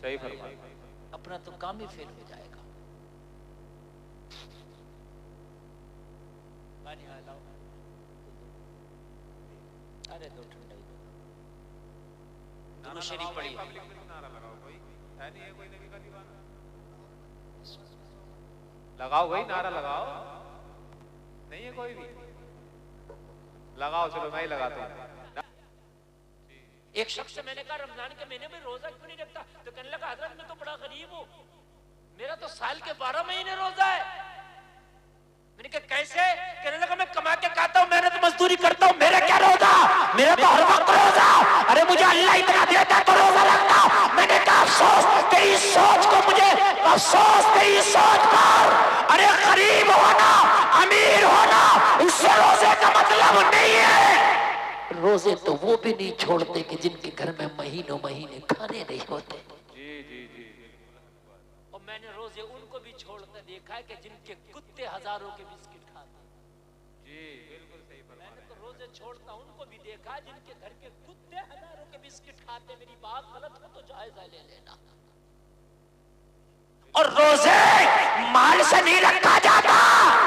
صحیح فرمایا. اپنا تو کام ہی فیل ہو جائے گا. پانی لاؤ. ارے دو ٹھنڈا ہی دو. درود شریف پڑھیے. نعرہ لگاؤ. کوئی ہے نہیں ہے کوئی نبی کا دیوانہ؟ لگاؤ بھائی نعرہ لگاؤ. نہیں ہے کوئی بھی؟ لگاؤ. چلو میں ہی لگاتا ہوں. ایک شخص سے میں نے کہا رمضان کے مہینے میں روزہ کیوں نہیں رکھتا؟ تو کہنے لگا حضرت میں تو بڑا غریب ہوں, میرا تو سال کے 12 مہینے روزہ ہے. میں نے کہا کیسے؟ کہنے لگا میں کما کے کھاتا ہوں, محنت مزدوری کرتا ہوں, میرا کیا روزہ, میرا تو ہر وقت روزہ. ارے مجھے اللہ اتنا دیتا تو روزہ رکھتا. میں نے کہا افسوس تیری سوچ کو, مجھے افسوس تیری سوچ پر. ارے غریب ہونا امیر ہونا اس سے روزے کا مطلب نہیں ہے. روزے تو وہ بھی نہیں چھوڑتے کہ جن کے گھر میں مہینوں مہینے کھانے نہیں ہوتے. جی جی جی. اور میں نے روزے ان کو بھی چھوڑتے دیکھا ہے کہ جن کے کتے ہزاروں کے بسکٹ کھاتے. جی بالکل صحیح فرمایا. میں نے تو روزے چھوڑتا ان کو بھی دیکھا جن کے گھر کے کتے ہزاروں کے بسکٹ کھاتے. میری بات غلط ہو تو جائزہ لے لینا. اور روزے مال سے نہیں رکھا جاتا,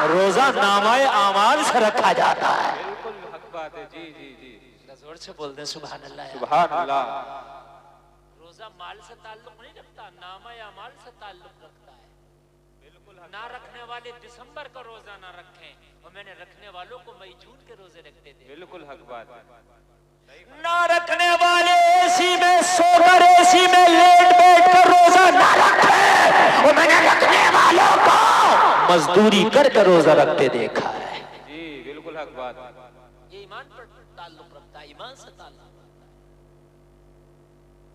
روزہ نامہ اعمال سے رکھا جاتا ہے. بالکل حق بات ہے. جی جی جی. زور سے بول دیں سبحان اللہ. سبحان اللہ. روزہ مال سے تعلق نہیں رکھتا, نامہ اعمال سے تعلق رکھتا ہے. بالکل نہ رکھنے والے دسمبر کا روزہ نہ رکھیں, اور میں نے رکھنے والوں کو مئی جون کے روزے رکھتے تھے. بالکل حق بات ہے. نہ رکھنے والے اسی میں سو کر اسی میں لیٹ بیٹھ کر روزہ نہ رکھیں, اور میں نے رکھنے والوں کو مزدوری کر کے روزہ رکھتے دیکھا ہے. جی بالکل حق بات. یہ ایمان پر تعلق رکھتا ہے, ایمان سے تعلق رکھتا ہے.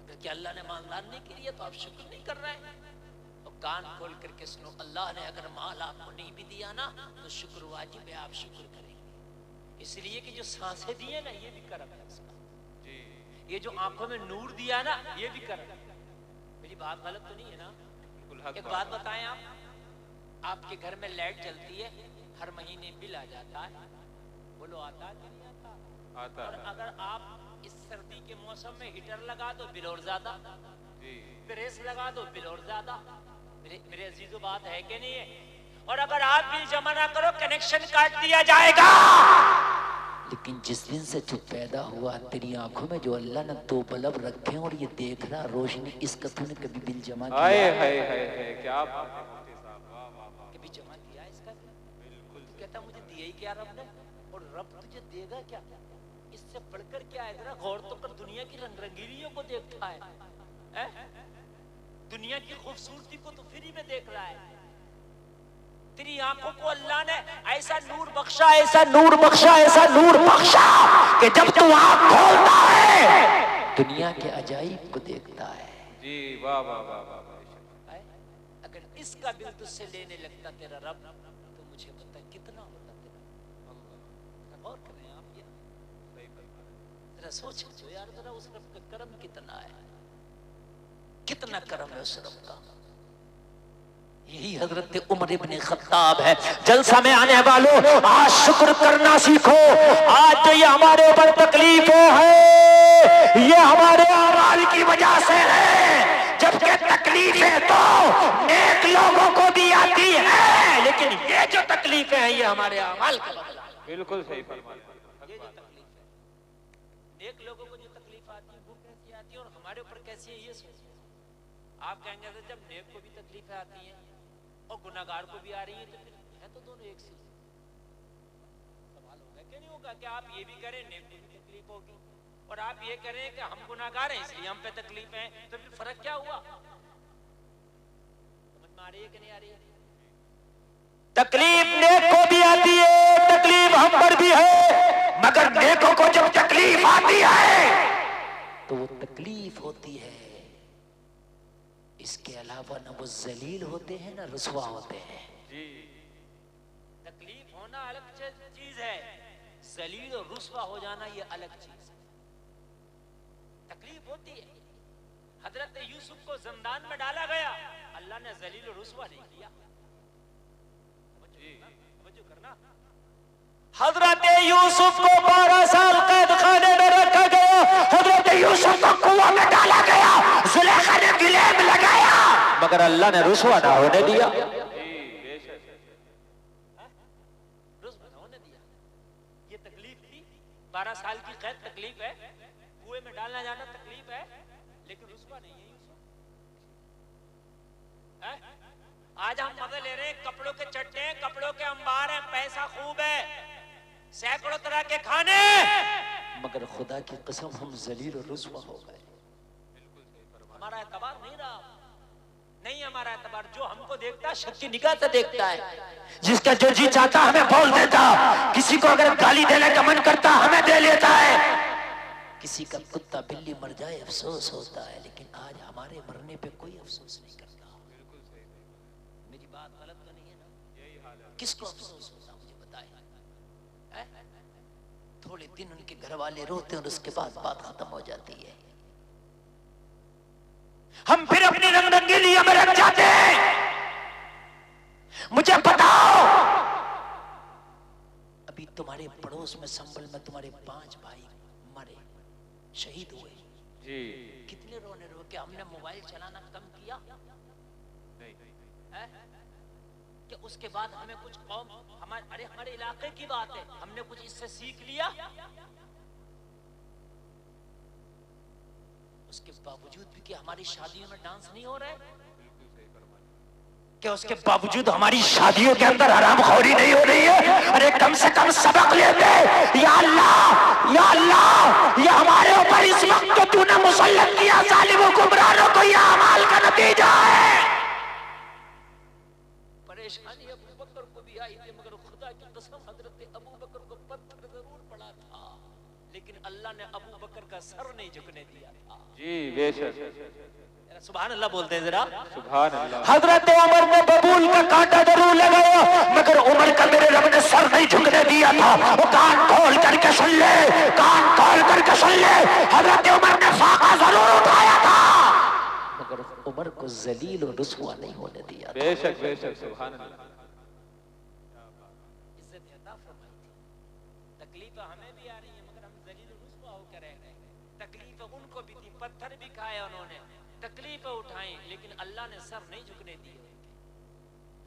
اگر کہ اللہ نے مالدار نہیں کی ہے تو آپ شکر نہیں کر رہے ہیں. تو کان کھول کر کے سنو, اللہ نے اگر مال آپ کو نہیں بھی دیا نا تو شکر واجب ہے, آپ شکر کریں گے. اس لیے کہ جو سانسیں دیے نا یہ بھی کرم ہے اس کا. یہ جو آنکھوں میں نور دیا نا یہ بھی کرم ہے. میری بات غلط تو نہیں ہے نا؟ ایک بات بتائیں, آپ کے گھر میں لائٹ جلتی ہے, ہر مہینے بل آ جاتا ہے, بولو آتا ہے کہ نہیں آتا؟ اور اگر آپ اس سردی کے موسم میں ہیٹر لگا دو بل اور زیادہ, پریس لگا دو بل اور زیادہ. میرے عزیزو بات ہے کہ نہیں ہے؟ اور اگر آپ بل جمع نہ کرو کنیکشن کاٹ دیا جائے گا. لیکن جس دن سے تو پیدا ہوا تیری آنکھوں میں جو اللہ نے 2 بلب رکھے اور یہ دیکھ رہا روشنی, اس کا تو نے کبھی بل جمع کیا؟ کیا کبھی جمع کیا اس کا؟ بالکل. کہتا مجھے دیا ہی کیا رب نے, اور رب تجھے دے گا کیا؟ اس سے بڑھ کر کیا ہے؟ ذرا غور تو کر, دنیا کی رنگ رنگیلیوں کو دیکھتا ہے, دنیا کی خوبصورتی کو تو فری میں دیکھ رہا ہے. تیری آنکھوں کو اللہ نے ایسا نور بخشا, ایسا نور بخشا, ایسا نور بخشا کہ جب تو آنکھ کھولتا ہے دنیا کے عجائب کو دیکھتا ہے. جی واہ واہ واہ واہ. اگر اس کا بل تجھ سے لینے لگتا تیرا رب تو مجھے بتا کتنا ہوتا تیرا. غور کریں آپ, یہ ذرا سوچو یار, ذرا اس رب کا کرم کتنا ہے, کتنا کرم ہے اس رب کا. یہی حضرت عمر ابن خطاب ہے. جلسہ میں آنے والوں آج شکر کرنا سیکھو. آج جو یہ ہمارے اوپر تکلیفیں ہیں یہ ہمارے اعمال کی وجہ سے ہے, جبکہ تکلیفیں تو نیک لوگوں کو بھی آتی ہیں, لیکن یہ جو تکلیفیں ہیں یہ ہمارے اعمال کا بدلہ ہے. بالکل صحیح فرمایا. یہ جو تکلیف ہے, نیک لوگوں کو جو تکلیف آتی ہے وہ کیسی آتی ہے اور ہمارے اوپر کیسی ہے یہ سوچیں. آپ کہیں گے جب نیک کو بھی تکلیفیں آتی ہیں اور گناہگار کو بھی آ رہی ہے تو پھر ہے تو دونوں ایک سی. سوال ہوگا کہ نہیں ہوگا کہ آپ یہ بھی کریں نیک کو بھی تکلیف ہوگی, اور آپ یہ کریں کہ ہم گناہگار ہیں اس لیے ہم پہ تکلیف ہیں, تو پھر فرق کیا ہوا؟ سمجھ میں آ رہی ہے کہ نہیں آ رہی ہے؟ تکلیف نیک کو بھی آتی ہے, تکلیف ہم پر بھی ہے, مگر نیکوں کو جب تکلیف آتی ہے تو وہ تکلیف ہوتی ہے, اس کے علاوہ نہ وہ ذلیل ہوتے ہیں نہ رسوا ہوتے ہیں. تکلیف ہونا الگ چیز ہے, ذلیل اور رسوا ہو جانا یہ الگ چیز ہے. تکلیف ہوتی ہے. حضرت یوسف کو زندان میں ڈالا گیا, اللہ نے ذلیل اور رسوا نہیں کیا. توجہ کرنا. حضرت یوسف کو 12 سال قید خانے میں رکھا گیا, حضرت یوسف کو کنویں میں ڈالا گیا, زلیخا نے گلیم لگا مگر اللہ نے رسوا نہ ہونے دیا. رسوا نہ ہونے دیا. یہ تکلیف تھی، 12 سال کی قید تکلیف ہے، کنویں میں ڈالنا جانا تکلیف ہے، لیکن رسوا نہیں ہے. آج ہم مزے لے رہے ہیں، کپڑوں کے چٹے ہیں، کپڑوں کے انبار ہیں، پیسہ خوب ہے، سینکڑوں طرح کے کھانے، مگر خدا کی قسم ہم ذلیل و رسوا ہو گئے. ہمارا اعتبار نہیں رہا. نہیں ہمارا اعتبار. جو ہم کو دیکھتا ہے شک کی نگاہ سے دیکھتا ہے. جس کا جو جی چاہتا ہمیں بول دیتا، کسی کو اگر گالی دینے کا من کرتا ہمیں دے لیتا ہے. کسی کا کتا بلی مر جائے افسوس ہوتا ہے، لیکن آج ہمارے مرنے پہ کوئی افسوس نہیں کرتا. میری بات غلط تو نہیں ہے نا؟ کس کو افسوس ہوتا مجھے بتائیں. تھوڑے دن ان کے گھر والے روتے اور اس کے بعد بات ختم ہو جاتی ہے. ہم پھر اپنی رنگ رنگیلی میں رکھ جاتے ہیں. مجھے بتاؤ، ابھی تمہارے پڑوس میں سنبل میں تمہارے 5 بھائی مرے، شہید ہوئے. جی کتنے رونے رو کہ ہم نے موبائل چلانا کم کیا کہ اس کے بعد ہمیں کچھ قوم ہمارے علاقے کی بات ہے، ہم نے کچھ اس سے سیکھ لیا. اس کے باوجود بھی کہ ہماری شادیوں میں ڈانس نہیں ہو رہے، کہ اس کے باوجود ہماری شادیوں کے اندر حرام خوری نہیں ہو رہی ہے. ارے کم سے کم سبق لیتے. یا اللہ، یا اللہ، یہ ہمارے اوپر اس وقت جو تو نے مسلط کیا ظالم و گمراہوں کو، یہ اعمال کا نتیجہ ہے. پریشانی ابو بکر کو بھی آئی تھی، مگر خدا کی قسم حضرت ابو بکر کو پتھر ضرور پڑا تھا، لیکن اللہ نے ابو بکر کا سر نہیں جھکنے دیا تھا. جی بے شک. سبحان اللہ بولتے ہیں ذرا. سبحان اللہ. حضرت عمر نے ببول کا کانٹا ضرور لگایا، مگر عمر کا میرے رب نے سر نہیں جھکنے دیا تھا. وہ کان کھول کر کے سن لے، کان کھول کر کے سن لے. حضرت عمر نے فاقہ ضرور اٹھایا تھا، مگر عمر کو ذلیل و رسوا نہیں ہونے دیا. بے شک بے شک. سبحان اللہ. عزت عطا فرمائی تھی. تکلیف ہمیں بھی آ رہی ہے، مگر ہم ذلیل و رسوا ہو کے رہ گئے. تکلیف ان کو بھی تھی، پتھر بھی کھائے انہوں نے، تکلیف اٹھائیں، لیکن اللہ نے سر نہیں جھکنے دیے.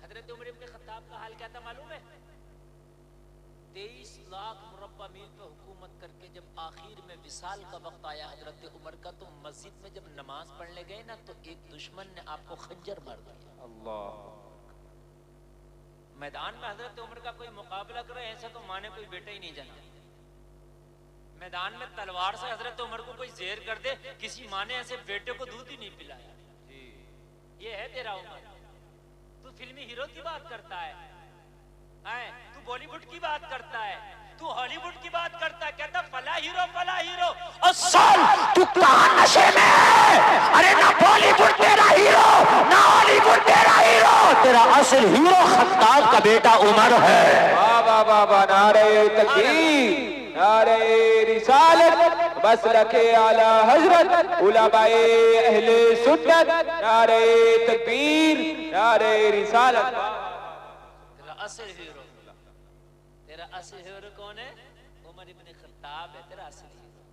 حضرت عمر ابن خطاب کا حال کیا تھا معلوم ہے؟ 23 لاکھ مربع میل پہ حکومت کر کے جب آخر میں وصال کا وقت آیا حضرت عمر کا، تو مسجد میں جب نماز پڑھنے گئے نا، تو ایک دشمن نے آپ کو خنجر مار دیا. اللہ. میدان میں حضرت عمر کا کوئی مقابلہ کرے ایسا تو ماں نے کوئی بیٹا ہی نہیں جنا. میدان میں تلوار سے حضرت عمر کو کوئی زہر کر دے، کسی ماں نے ایسے بیٹے کو دودھ ہی نہیں پلایا. یہ ہے تیرا عمر. تو فلمی ہیرو کی بات کرتا ہے، تو بالی ووڈ کی بات کرتا ہے، تو ہالی ووڈ کی بات کرتا ہے، کہتا فلاں ہیرو فلاں ہیرو. اصل تو کہاں نشے میں ہے؟ ارے نہ بالی ووڈ تیرا ہیرو، نہ ہالی ووڈ تیرا ہیرو. تیرا اصل ہیرو خطاب کا بیٹا عمر ہے. واہ واہ واہ واہ. نعرہ تکبیر، نعرہ رسالت، مسلک اعلی حضرت، علماء اہل سنت. نعرہ تکبیر، نعرہ رسالت. تیرا اصل ہیرو، تیرا اصل ہیرو کون ہے؟ عمر ابن خطاب ہے تیرا اصل ہیرو.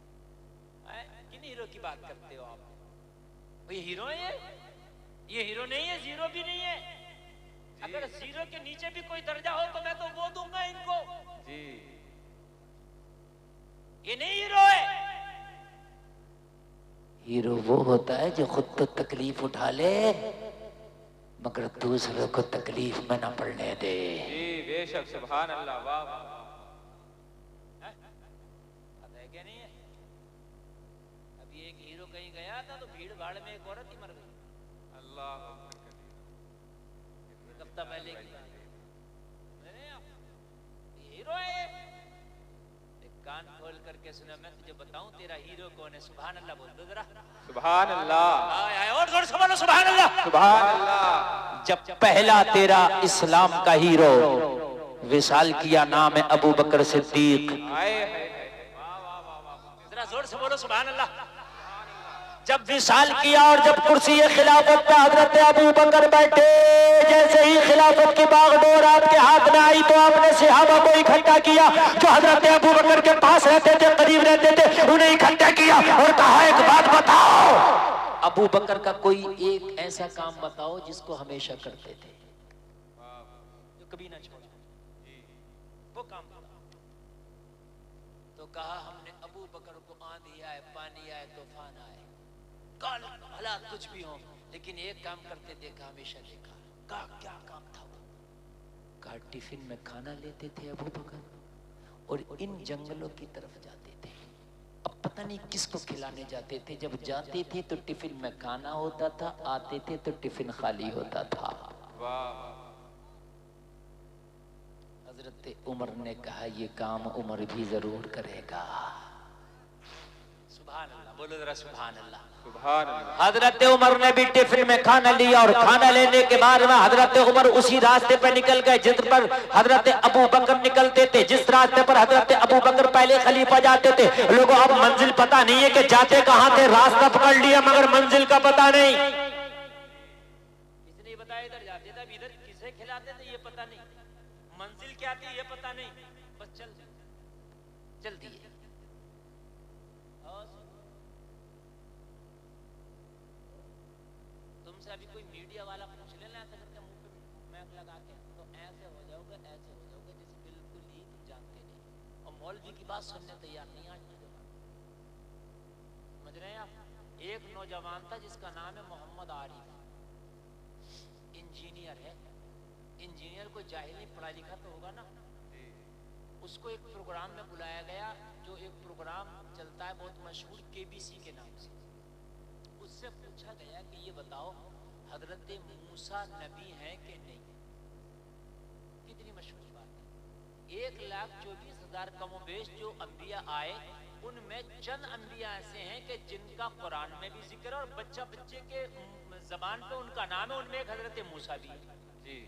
کن ہیرو کی بات کرتے ہو آپ؟ یہ ہیرو ہے، یہ ہیرو نہیں ہے، زیرو بھی نہیں ہے. اگر زیرو کے نیچے بھی کوئی درجہ ہو تو میں تو وہ دوں گا ان کو. جی یہ نہیں ہیرو ہے. ہیرو وہ ہوتا ہے جو خود تو تکلیف اٹھا لے مگر دوسروں کو تکلیف میں نہ پڑنے دے. جی بے شک. سبحان اللہ. واہ واہ. ہے کیا نہیں ہے؟ ابھی ایک ہیرو کہیں گیا تھا تو بھیڑ بھاڑ میں ایک عورت ہی مر گئی. اللہ. ایک ہفتہ پہلے کی ہیرو ہے. کان کھول کر کے سنا، میں تجھے بتاؤں تیرا ہیرو کون ہے. سبحان اللہ بول دو ذرا. سبحان اللہ. اور زور سے بولو سبحان اللہ. سبحان اللہ. جب پہلا تیرا اسلام کا ہیرو وصال کیا، نام ہے ابو بکر صدیق. ذرا زور سے بولو سبحان اللہ. جب وصال کیا اور جب کرسی خلافت پہ حضرت ابو بکر بیٹھے، جیسے ہی خلافت کی باغ ڈور آپ کے ہاتھ میں آئی تو آپ نے صحابہ کو اکٹھا کیا جو حضرت ابو بکر کے پاس رہتے تھے، قریب رہتے تھے، انہیں اکٹھا کیا اور کہا ایک بات بتاؤ، ابو بکر کا کوئی ایک ایسا کام بتاؤ جس کو ہمیشہ کرتے تھے، جو کبھی نہ چھوڑا، وہ کام بتاؤ۔ تو کہا ہم نے ابو بکر کو آندھی آئے، پانی آئے، طوفان آئے، کال حالات کچھ بھی ہوں، لیکن ایک کام کرتے دیکھا، ہمیشہ دیکھا۔ کہا کیا کام تھا وہ؟ کہا ٹفن میں کھانا لیتے تھے ابو بکر اور ان جنگلوں کی طرف جاتے تھے۔ اب پتہ نہیں کس کو کھلانے جاتے تھے، جب جاتے تھے تو ٹفن میں کھانا ہوتا تھا، آتے تھے تو ٹفن خالی ہوتا تھا۔ حضرت عمر نے کہا یہ کام عمر بھی ضرور کرے گا۔ سبحان اللہ، بولو ذرا سبحان اللہ۔ سبحان اللہ۔ حضرت عمر نے بھی ٹفن میں کھانا لیا اور کھانا لینے کے بعد میں حضرت عمر اسی راستے پہ نکل گئے جس پر حضرت ابو بکر نکلتے تھے، جس راستے پر حضرت ابو بکر پہلے خلیفہ جاتے تھے۔ لوگوں اب منزل پتہ نہیں ہے کہ جاتے کہاں تھے، راستہ پکڑ لیا مگر منزل کا پتہ نہیں۔ کسی نے بتایا ادھر جاتے تھے، اب ادھر کسے کھلاتے تھے یہ پتہ نہیں، منزل کیا تھی یہ پتہ نہیں، بس چل دیے۔ تم سے ابھی کوئی میڈیا والا پوچھ لینا ایسا کر کے منہ پہ میک لگا کے تو ایسے ہو جاؤ گے، ایسے ہو جاؤ گے جیسے بالکل ہی تم جانتے نہیں، اور مولوی کی بات سننے تیار نہیں آج نوجوان۔ سمجھ رہے ہیں آپ؟ ایک نوجوان تھا جس کا نام ہے محمد عارف، انجینئر ہے۔ انجینئر کو جاہل نہیں، پڑھا لکھا تو ہوگا نا۔ اس کو ایک پروگرام میں بلایا گیا، جو ایک پروگرام چلتا ہے بہت مشہور KBC کے نام سے۔ اس سے پوچھا گیا کہ یہ بتاؤ حضرت موسیٰ نبی ہیں کہ نہیں؟ کتنی مشہور بات ہے۔ 1,24,000 کم و بیش جو انبیاء آئے، ان میں چند انبیاء ایسے ہیں کہ جن کا قرآن میں بھی ذکر ہے اور بچے کے زبان پہ ان کا نام ہے، ان میں ایک حضرت موسیٰ بھی ہے۔ جی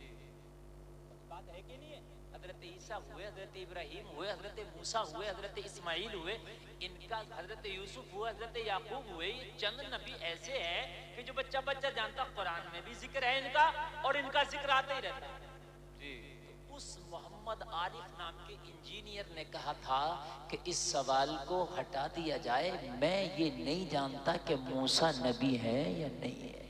بات ہے کہ نہیں ہے؟ حضرت عیسیٰ ہوئے، حضرت ابراہیم ہوئے، حضرت موسیٰ ہوئے، حضرت اسماعیل ہوئے، ان کا حضرت یوسف ہوئے، حضرت یعقوب ہوئے۔ یہ چند نبی ایسے ہیں کہ جو بچہ جانتا، قرآن میں بھی ذکر ہے ان کا اور ان کا ذکر آتا ہی رہتا ہے۔ تو اس محمد عارف نام کے انجینئر نے کہا تھا کہ اس سوال کو ہٹا دیا جائے، میں یہ نہیں جانتا کہ موسیٰ نبی ہے یا نہیں ہے۔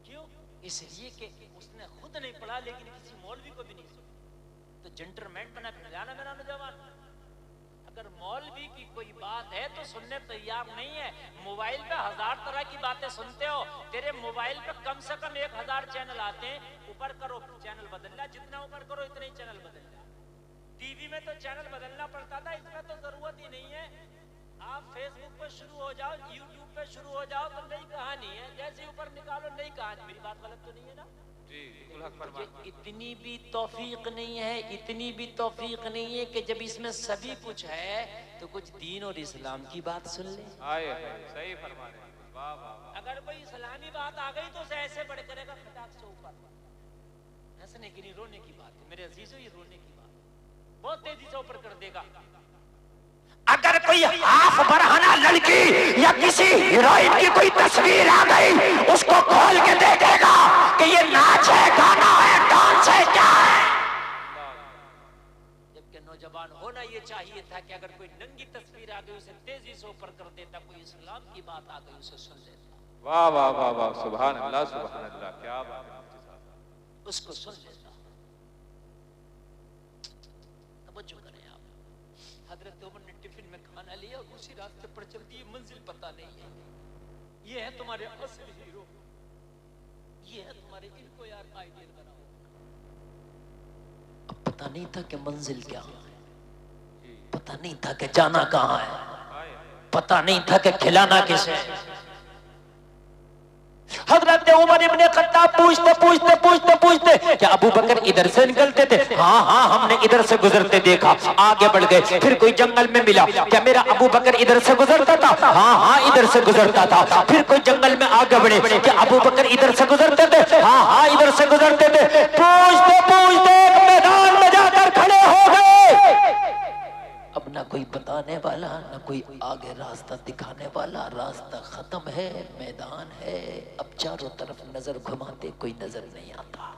کیوں؟ اس لیے کہ اس نے خود نہیں پڑھا لیکن کسی مولوی کو بھی نہیں سنا۔ تو جنٹلمین بنا پھر جانا میرا نوجوان، اگر مولوی کی کوئی بات ہے تو سننے تیار نہیں ہے۔ موبائل پہ 1000 طرح کی باتیں سنتے ہو، تیرے موبائل پہ کم سے کم 1000 چینل آتے ہیں، اوپر کرو چینل بدل لیا، جتنا اوپر کرو اتنے ہی چینل بدل لیا۔ ٹی وی میں تو چینل بدلنا پڑتا تھا، اس میں تو ضرورت ہی نہیں ہے۔ آپ فیس بک پہ شروع ہو جاؤ، یوٹیوب پہ شروع ہو جاؤ تو نئی کہانی ہے، جیسے اوپر نکالو نئی کہانی۔ میری بات غلط تو نہیں ہے نا؟ اتنی بھی توفیق نہیں ہے، اتنی بھی توفیق نہیں ہے کہ جب اس میں سبھی کچھ ہے تو کچھ دین اور اسلام کی بات سن لے۔ صحیح فرما رہے ہیں۔ اگر کوئی اسلامی بات آ گئی تو اسے ایسے بڑھ کرے گا خطاب سے اوپر، ہنسنے کی نہیں رونے کی بات ہے میرے عزیزو، یہ رونے کی بات بہت تیزی سے اوپر کر دے گا۔ اگر کوئی ہاف برہنہ لڑکی یا کسی ہیروئن کی کوئی تصویر آ گئی، اس کو کھول کے دیکھے گا کہ یہ ناچ ہے، گانا ہے، ڈانس ہے، کیا ہے۔ جبکہ نوجوان ہونا یہ چاہیے تھا کہ اگر کوئی ننگی تصویر آ گئی اسے تیزی سے اوپر کر دیتا، کوئی اسلام کی بات آ گئی اسے سن لیتا۔ واہ واہ واہ واہ، سبحان اللہ سبحان اللہ، کیا بات ہے، اس کو سن لیتا۔ توجہ کریں آپ، حضرت عمر نے ٹفن میں کھانا لیا اور اسی راستے پر چل دی، منزل پتہ نہیں ہے۔ یہ ہے تمہارے اصل ہیرو، یہ ہے تمہارے، ان کو یار آئیڈیل بناؤ۔ اب پتہ نہیں تھا کہ منزل کیا ہے، پتہ نہیں تھا کہ جانا کہاں ہے، پتہ نہیں تھا کہ کھلانا کسے ہے۔ حضرت عمر ابن خطاب پوچھتے کیا ابو بکر ادھر سے نکلتے تھے؟ ہاں ہم نے ادھر سے گزرتے دیکھا۔ آگے بڑھ گئے، پھر کوئی جنگل میں ملا، کیا میرا ابو بکر ادھر سے گزرتا تھا؟ ہاں ادھر سے گزرتا تھا۔ پھر کوئی جنگل میں آگے بڑھے، کیا ابو بکر ادھر سے گزرتے تھے؟ ہاں ادھر سے گزرتے تھے۔ پوچھتے میدان میں جا کر کھڑے ہو گئے۔ اب نہ کوئی بتانے والا، نہ کوئی آگے راستہ دکھانے والا، راستہ ختم ہے، میدان ہے۔ اب چاروں طرف نظر گھماتے کوئی نظر نہیں آتا۔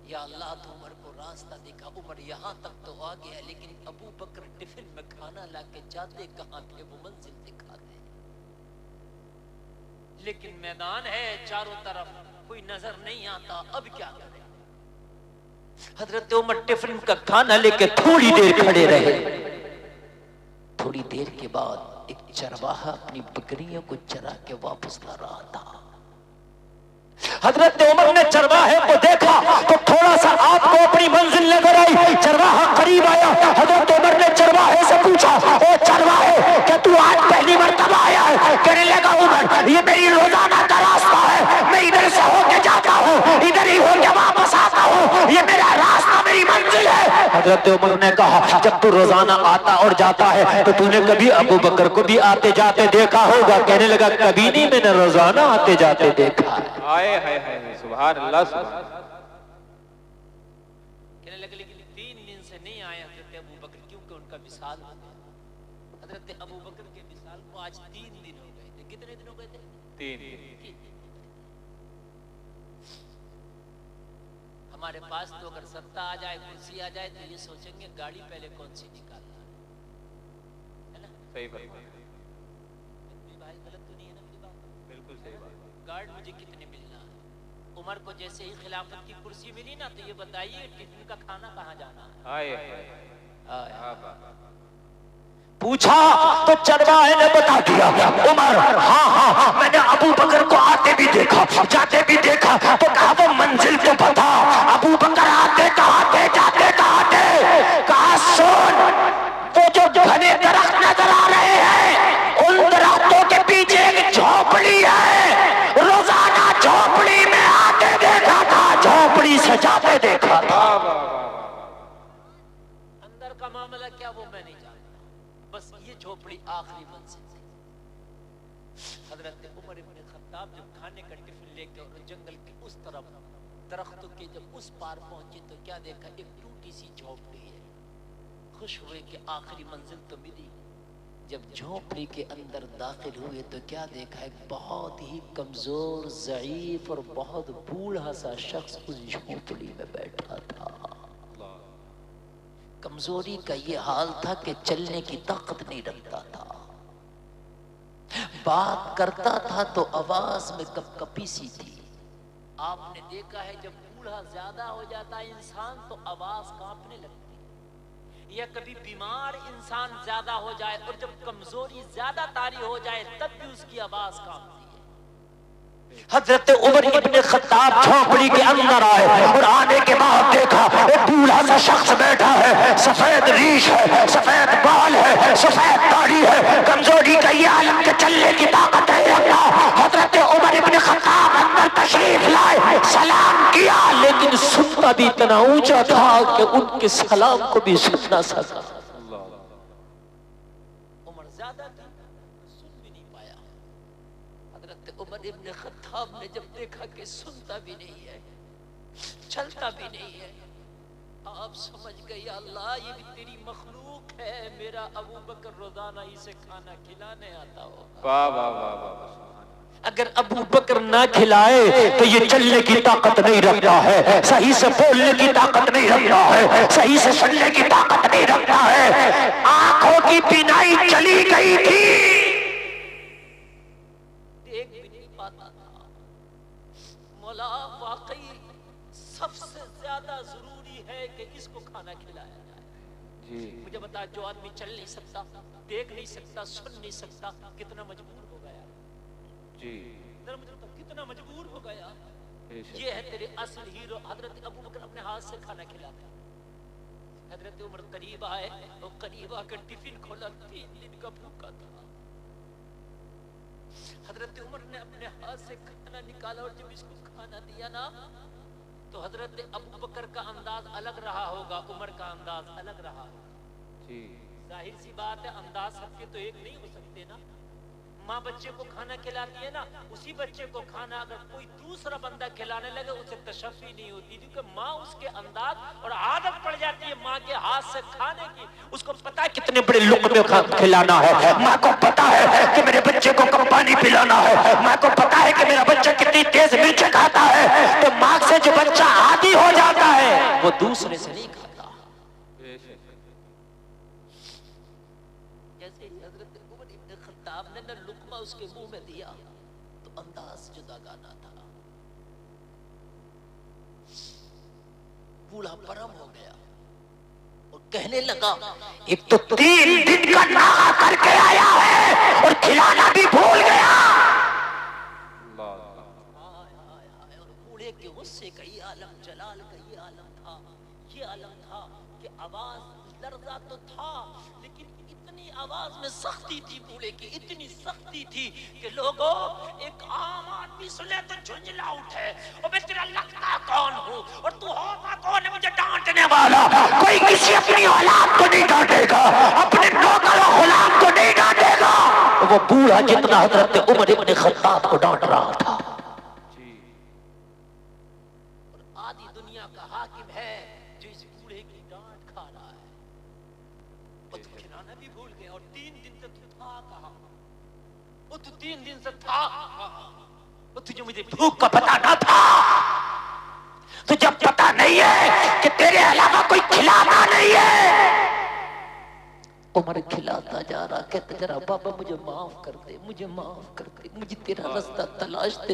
یا اللہ تو عمر کو راستہ دکھا. عمر یہاں تک تو آ گیا لیکن ابو بکر ٹفن میں کھانا لا کے جاتے کہاں تھے وہ منزل دکھا دے. لیکن میدان ہے چاروں طرف کوئی نظر نہیں آتا. اب کیا کرے؟ حضرت عمر ٹفن کا کھانا لے کے تھوڑی دیر کھڑے رہے. تھوڑی دیر کے بعد ایک چرواہا اپنی بکریوں کو چرا کے واپس لا رہا تھا. حضرت عمر نے چرواہے کو دیکھا تو تھوڑا سا آپ کو اپنی منزل نظر آئی. چرواہا قریب آیا. حضرت عمر نے چرواہے سے پوچھا او چرواہے کیا تو آج پہلی مرتبہ آیا ہے؟ کہنے لگا عمر یہ میری روزانہ کا راستہ ہے. میں ادھر سے ہو کے جاتا ہوں ادھر ہی ہو کے واپس آتا ہوں. یہ میرا راستہ میری منزل ہے. حضرت عمر نے کہا جب تو روزانہ آتا اور جاتا ہے تو تو نے کبھی ابو بکر کو بھی آتے جاتے دیکھا ہوگا. کہنے لگا کبھی نہیں میں نے روزانہ آتے جاتے دیکھا ہے. سبحان اللہ سبحان. کہنے لگے لیکن 3 دن سے نہیں آیا حضرت ابو بکر کیونکہ ان کا وصال ہو گیا. حضرت ابو بکر کے وصال کو آج 3 دن ہو گئے تھے. کتنے دن ہو گئے تھے؟ 3 دن. ہمارے پاس تو اگر ستا آ جائے کرسی آ جائے تو یہ سوچیں گے گاڑی پہلے کون سی نکالنا ہے نا. صحیح فرمایا. بھائی غلط تو نہیں ہے نا میری بات؟ بالکل صحیح بات. گارڈ مجھے کتنے ملنا ہے؟ عمر کو جیسے ہی خلافت کی کرسی ملی نا تو یہ بتائیے ٹفن کا کھانا کہاں جانا ہے؟ پوچھا تو چرواہے نے بتا دیا عمر ہاں میں نے ابو بکر کو آتے بھی دیکھا جاتے بھی دیکھا. تو کہا وہ منزل تو بتا. ابو بکر آتے کہاں تھے جاتے کہاں تھے؟ کہا سن وہ جو گھنے درخت نظر آ رہے ہیں ان درختوں کے پیچھے ایک جھوپڑی ہے. روزانہ جھوپڑی میں آتے دیکھا تھا جھوپڑی سے جاتے دیکھا تھا. اندر کا معاملہ کیا وہ میں نہیں جانتا. بس یہ جھوپڑی آخری منزل تھی. حضرت عمر ابن خطاب جب کھانے کا ٹفن لے کے اور جنگل کے اس طرف درختوں کے جب اس پار پہنچے تو کیا دیکھا ایک ٹوٹی سی جھوپڑی ہے. خوش ہوئے کہ آخری منزل تو ملی. جب جھوپڑی کے اندر داخل ہوئے تو کیا دیکھا ایک بہت ہی کمزور ضعیف اور بہت بوڑھا سا شخص اس جھوپڑی میں بیٹھا تھا. کمزوری کا یہ حال تھا کہ چلنے کی طاقت نہیں رکھتا تھا. بات کرتا تھا تو آواز میں کپ کپی سی تھی. آپ نے دیکھا ہے جب بوڑھا زیادہ ہو جاتا ہے انسان تو آواز کانپنے لگتی ہے. یا کبھی بیمار انسان زیادہ ہو جائے اور جب کمزوری زیادہ طاری ہو جائے تب بھی اس کی آواز کانپتی ہے. حضرت عمر ابن خطاب جھوپڑی کے اندر آئے اور آنے کے بعد دیکھا ایک بوڑھا سا شخص بیٹھا ہے. سفید ریش ہے سفید بال ہے سفید داڑھی ہے. کمزوری کا یہ عالم کے چلنے کی طاقت ہے. حضرت عمر ابن خطاب اندر تشریف لائے سلام کیا لیکن سنتا بھی اتنا اونچا تھا کہ ان کے سلام کو بھی سن نہ سکا. عمر زیادہ سن بھی نہیں پایا. حضرت عمر ابن خطاب نے جب دیکھا کہ سنتا بھی نہیں ہے چلتا بھی نہیں ہے آپ سمجھ گئے یا اللہ یہ بھی تیری مخلوق ہے. میرا ابو بکر روزانہ اسے کھانا کھلانے آتا ہو. واہ واہ واہ واہ. اگر ابو بکر نہ کھلائے تو یہ چلنے کی طاقت نہیں رکھتا ہے. صحیح سے بولنے کی طاقت نہیں رکھتا ہے. صحیح سے سننے کی طاقت نہیں رکھتا ہے. آنکھوں کی بینائی چلی گئی تھی دیکھ بھی نہیں پاتا تھا. مولا واقعی سب سے زیادہ ضروری ہے کہ اس کو کھانا کھلایا جائے. مجھے بتا جو آدمی چل نہیں سکتا دیکھ نہیں سکتا سن نہیں سکتا کتنا مجبور ہو گیا. کتنا مجبور ہو گیا. یہ ہے تیرے اصل ہیرو. حضرت ابو بکر اپنے ہاتھ سے کھانا کھلاتا. حضرت عمر قریب آئے اور قریب آ کر ٹفن کھولا 3 دن کا بھوکا تھا. حضرت عمر نے اپنے ہاتھ سے کھانا نکالا اور جب اس کو کھانا دیا نا تو حضرت ابو بکر کا انداز الگ رہا ہوگا عمر کا انداز الگ رہا ہوگا. ظاہر سی بات ہے انداز سب کے تو ایک نہیں ہو سکتے نا. ماں بچے کو کھانا کھلاتی ہے نا اسی بچے کو کھانا اگر کوئی دوسرا بندہ کھلانے لگے اسے تشفی نہیں ہوتی کیونکہ ماں اس کے انداز اور عادت پڑ جاتی ہے ماں کے ہاتھ سے کھانے کی. اس کو پتا ہے کتنے بڑے لقمے کھلانا ہے. ماں کو پتا ہے کہ میرے بچے کو کب پانی پلانا ہے. ماں کو پتا ہے کہ میرا بچہ کتنی تیز مرچ کھاتا ہے. تو ماں سے جو بچہ عادی ہو جاتا ہے وہ دوسرے سے نہیں کھاتا. جیسے حضرت عمر ابن خطاب نے نہ لقمہ اس کے منہ میں دیا تو انداز جدا گانا تھا. بوڑھا پرم ہو گیا اور کہنے لگا ایک تو 3 دن کا ناغہ کر کے آیا ہے اور کھلانا بھی بھول گیا. اور بوڑھے کے غصے کا یہ عالم، جلال کا یہ عالم تھا، یہ عالم تھا کہ آواز لرزہ تو تھا لیکن اتنی آواز میں سختی تھی بوڑھے کی، اتنی سختی تھی کہ لوگوں ایک عام آدمی سنے تو جھنجلا اٹھے اور میں تیرا لگتا کون ہوں اور تو ہوتا کون ہے مجھے ڈانٹنے والا. کوئی کسی اپنی اولاد کو نہیں ڈانٹے گا، اپنے نوکر و غلام کو نہیں ڈانٹے گا. وہ بوڑھا جتنا حضرت عمر ابن خطاب کو ڈانٹ رہا تھا. اور آدھی دنیا کا حاکم ہے جو اس بوڑھے کی ڈانٹ کھا رہا ہے. وہ تو کھلانا بھی بھول گیا اور 3 دن سے تو تھا کہاں، وہ تو 3 دن سے تھا کہاں، وہ تجھے مجھے بھوک کا پتہ نہ تھا، تجھے پتہ نہیں ہے کہ تیرے علاوہ کوئی کھلاتا نہیں ہے. عمر کھلاتا جا رہا، کہتا جا رہا بابا مجھے معاف کر دے، مجھے معاف کر دے، مجھے تیرا رستہ تلاشتے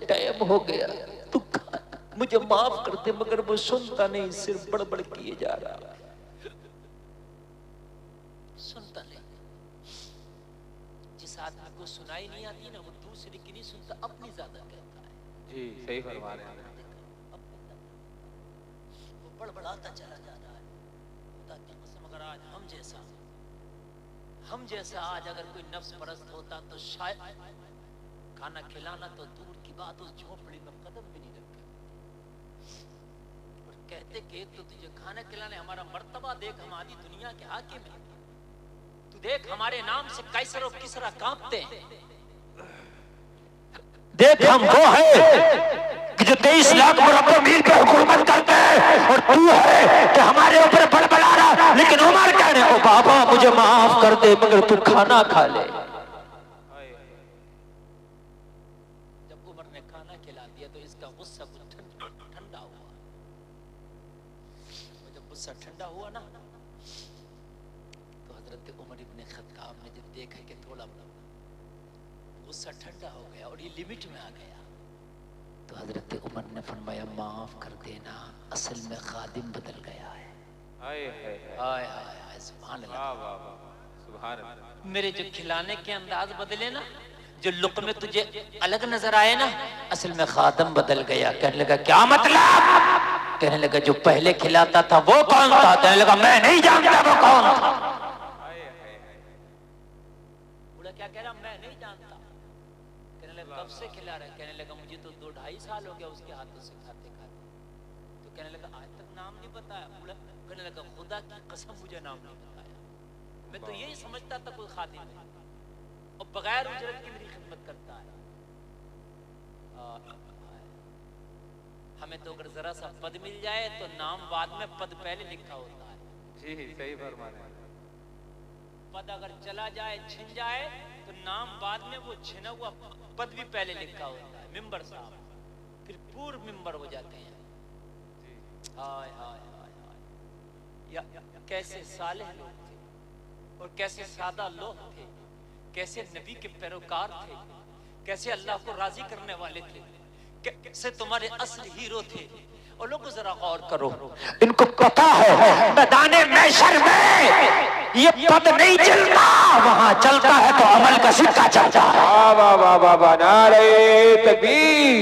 ٹائم ہو گیا، تو مجھے معاف کر دے. مگر وہ سنتا نہیں، صرف بڑبڑ کیے جا رہا، سنتا نہیں. جس آدمی کو سنائی نہیں آتی نا وہ دوسرے کی نہیں سنتا، اپنی زیادہ کہتا ہے. جی صحیح فرما رہے ہیں. وہ بڑبڑاتا چلا جا رہا ہے. خدا کی قسم اگر آج ہم جیسا آج اگر کوئی نفس پرست ہوتا تو شاید کھانا کھلانا تو دور کی بات اس جھونپڑی میں قدم بھی نہیں رکھتے. اور کہتے کہ ایک تو تجھے کھانا کھلانے ہمارا مرتبہ دیکھ، ہم آدھی دنیا کے حاکم ہیں، تو دیکھ ہمارے نام سے قیصر و کسریٰ کانپتے ہیں. دیکھ ہم وہ ہے کہ جو 23 لاکھ مربع میل پہ حکومت کرتے ہیں اور تو ہے کہ ہمارے اوپر بڑبڑا رہا. لیکن عمر کہہ رہے او بابا مجھے معاف کر دے مگر تو کھانا کھا لے. جب عمر نے کھانا کھلا دیا تو اس کا غصہ ٹھنڈا ہوا. جب غصہ ٹھنڈا ہوا نا تو حضرت عمر ابن خطاب نے جب دیکھا کہ تھوڑا غصہ ٹھنڈا ہو گیا اور یہ لمٹ میں آ گیا تو حضرت عمر نے فرمایا معاف کر دینا، اصل میں خادم بدل گیا ہے. ہائے ہائے سبحان اللہ، سبحان اللہ. میرے جو کھلانے کے انداز بدلے نا، جو لقمے تجھے الگ نظر آئے نا، اصل میں خادم بدل گیا. کہنے لگا کیا مطلب؟ کہنے لگا جو پہلے کھلاتا تھا وہ کون تھا؟ کہنے لگا میں نہیں جانتا وہ کون تھا. بولا کیا کہہ رہا؟ میں نہیں جانتا. کہنے لگا کب سے کھلا رہا ہے؟ کہنے لگا مجھے تو 2-2.5 سال ہو گیا اس کے ہاتھوں سے کھاتے کھاتے. تو کہنے لگا آج تک نام نہیں بتایا. بولا کہنے لگا خدا کی قسم مجھے نام نہیں بتایا، میں تو یہی سمجھتا تھا کوئی خادم ہے اور بغیر اجرت کی میری خدمت کرتا ہے. ہمیں تو اگر ذرا سا پد مل جائے تو نام بعد میں، پد پہلے لکھا ہوتا ہے. جی صحیح فرما رہے ہیں. پد اگر چلا جائے چھن جائے تو نام بعد میں، وہ چھنا ہوا پد بھی پہلے لکھا ہوتا ہے. ممبر صاحب پھر پور ممبر ہو جاتے ہیں. ہائے ہائے ہائے ہائے، کیسے صالح لوگ تھے اور کیسے سادہ لوگ تھے، کیسے نبی کے پیروکار تھے، کیسے اللہ کو راضی کرنے والے تھے، کیسے تمہارے اصل ہیرو تھے. اور لوگوں ذرا غور کرو، ان کو پتا ہے میدان محشر میں یہ پد نہیں چلتا، وہاں چلتا ہے تو عمل کا سکہ چلتا ہے. واہ واہ واہ واہ، نعرہ تکبیر،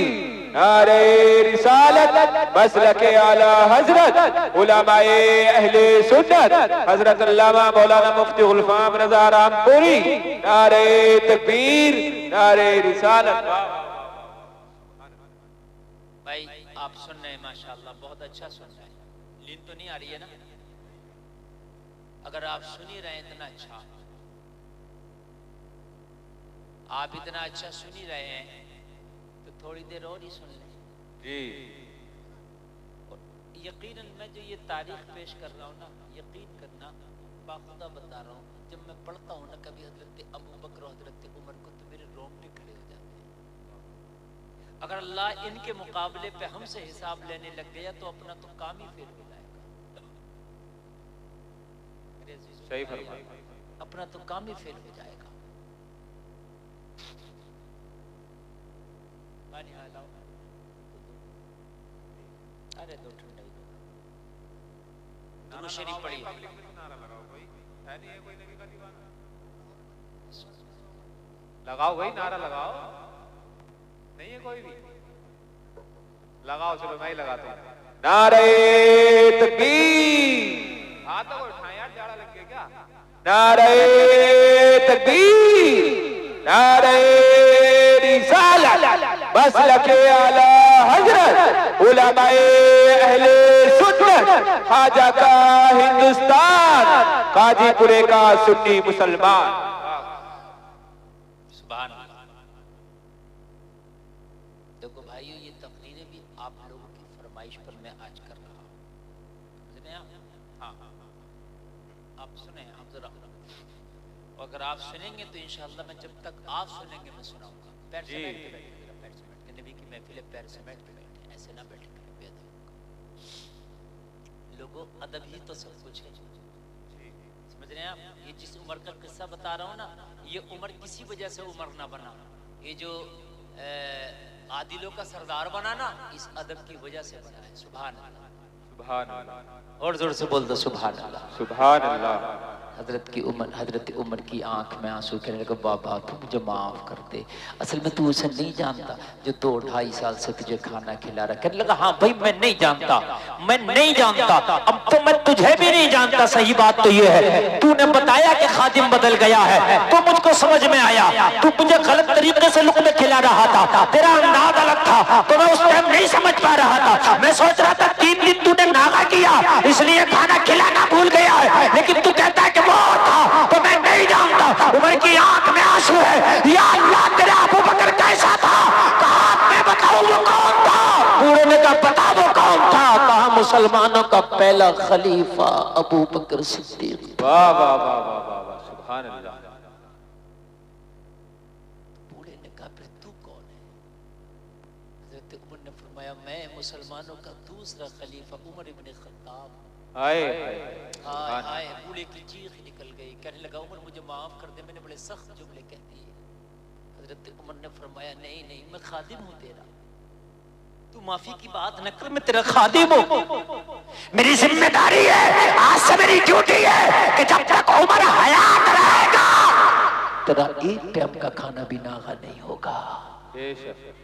نعرہ رسالت، مسلک اعلی حضرت علماء اہل سنت حضرت علامہ مولانا مفتی غلفام رضا رامپوری. نعرہ تکبیر، نعرہ رسالت. بھائی آپ سن رہے ہیں ماشاءاللہ، بہت اچھا سن رہے ہیں. لین تو نہیں آ رہی ہے نا؟ اگر آپ سنی رہے ہیں اتنا اچھا، آپ اتنا اچھا سنی رہے ہیں تو تھوڑی دیر اور ہی سن لیں. جی یقیناً میں جو یہ تاریخ پیش کر رہا ہوں نا، یقین کرنا باخدا بتا رہا ہوں، جب میں پڑھتا ہوں نا کبھی حضرت ابو بکر و حضرت عمر کو تو میرے رونگٹے کھڑے ہو جاتے ہیں. اگر اللہ ان کے مقابلے پہ ہم سے حساب لینے لگ گیا تو اپنا تو کام ہی فیل ہو جائے گا. صحیح فرمایا. اپنا تو کام ہی فیل ہو جائے گا. پانی لاؤ. ارے دو ٹھنڈا ہی دو. درود شریف پڑھیے. لگاؤ بھائی نعرہ لگاؤ. نہیں ہے کوئی بھی؟ لگاؤ. چلو میں ہی لگاتا ہوں. نعرہ تکبیر. ہاتھ تو اٹھائیں یار, جاڑا لگ گیا کیا؟ نعرہ تکبیر. نعرہ رسالت. مسلک اعلی حضرت علماء اہل سنت خواجہ کا ہندوستان قاضی پورے کا سنی مسلمان. سبحان اللہ. دیکھو بھائیو, یہ تقریریں بھی آپ لوگوں کی فرمائش پر میں آج کر رہا ہوں. سنیں آپ؟ ہاں آپ سنیں. آپ ذرا اگر آپ سنیں گے تو انشاءاللہ میں جب تک آپ سنیں گے میں سناؤں گا. پیر سمیٹ کے بیٹھے, ذرا پیر سمیٹ کے. نبی کی محفل ہے, پیر سمیٹ کے بیٹھے, ایسے نہ بیٹھے کریں بے ادب. لوگوں ادب ہی تو سب کچھ ہے. سمجھ رہے ہیں آپ؟ یہ جس عمر کا قصہ بتا رہا ہوں نا, یہ عمر کسی وجہ سے عمر نہ بنا. یہ جو عادلوں کا سردار بنا نا, اس ادب کی وجہ سے بنا ہے. سبحان اللہ. سبحان اللہ. اور زور سے بول دو سبحان اللہ. سبحان اللہ. حضرت عمر کی آنکھ میں آنسو کہنے لگا, بابا تو مجھے معاف کر دے. اصل میں تو اسے نہیں جانتا جو 2-2.5 سال سے تجھے کھانا کھلا رہا. کہنے لگا ہاں بھائی میں نہیں جانتا, میں نہیں جانتا. اب تو میں تجھے بھی نہیں جانتا. صحیح بات تو یہ ہے, تو نے بتایا کہ خادم بدل گیا ہے تو مجھ کو سمجھ میں آیا. تو مجھے غلط طریقے سے لقمے کھلا رہا تھا, تیرا انداز الگ تھا, تو میں اس ٹائم نہیں سمجھ پا رہا تھا. میں سوچ رہا تھا 3 دن تو نے ناغا کیا اس لیے کھانا کھلانا بھول گیا ہے, لیکن تو کہتا ہے کہ وہ تھا تو میں نہیں جانتا. عمر کی آنکھ میں آنسو ہے. یا اللہ تیرا ابو بکر کیسا تھا؟ کہا میں بتاؤں وہ کون تھا؟ بوڑھے نے کہا بتا وہ کون تھا؟ کہا مسلمانوں کا پہلا خلیفہ ابو بکر صدیق. واہ واہ واہ واہ واہ واہ. سبحان اللہ. بوڑھے نے کہا پھر تو کون ہے؟ حضرت عمر نے فرمایا میں مسلمانوں کا دوسرا خلیفہ عمر ابن خطاب. آئے آئے. بوڑھے کی چیخ نکل گئی. کہنے لگا عمر مجھے معاف کر دے, میں نے بڑے سخت جملے کہہ دیے. حضرت عمر نے فرمایا نہیں نہیں, میں خادم ہوں تیرا, تو معافی کی بات نہ کر, میں تیرا خادم ہوں. میری ذمہ داری ہے, آج سے میری ڈیوٹی ہے کہ جب تک عمر حیات رہے گا تیرا ایک ٹائم کا کھانا بھی ناغا نہیں ہوگا. بے شک.